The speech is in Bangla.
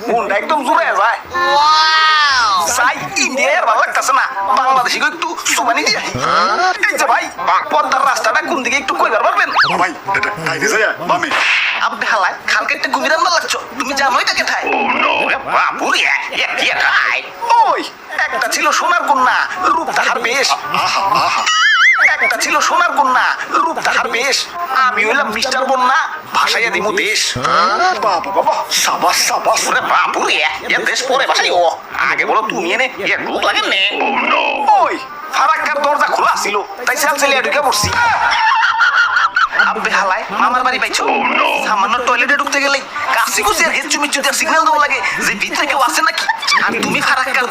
মনটা একদম জুড়ে যায় সাই ইন্ডিয়ার ভালো লাগতেছে না বাংলাদেশি একটু সুবানি দিয়ে এই যে ভাই পদ্মার রাস্তাটা কোন দিকে একটু কইবার পারবেন ভাই এটা খাইতে যায় মামি আপনি হালায় খালকে একটা ঘুমিয়ে রান্না লাগছো তুমি জানো এটা কেঠায় বাপুরি ওই একটা ছিল সোনার কন্যা রূপ তাহার বেশ একটা ছিল সোনার কন্যা রূপ তাহার বেশ আমি হইলাম মিস্টার বন্যা ভাষাইয়া দিমু দেশ বাবা বাবা সাবাস সাবাস ওরে বাপুরি দেশ পরে ভাষাই ও আগে বলো তুমি এনে রূপ লাগেন নে ওই ফারাক্কার দরজা খোলা ছিল তাই চাল চালিয়ে ঢুকে পড়ছি আপনি হালায় মামার বাড়ি পাইছো সামান্য টয়লেটে ঢুকতে গেলেই কাশি কুচি আর হেঁচু মিচু সিগন্যাল দেওয়া লাগে যে ভিতরে কেউ আছে নাকি আর তুমি ফারাক্কার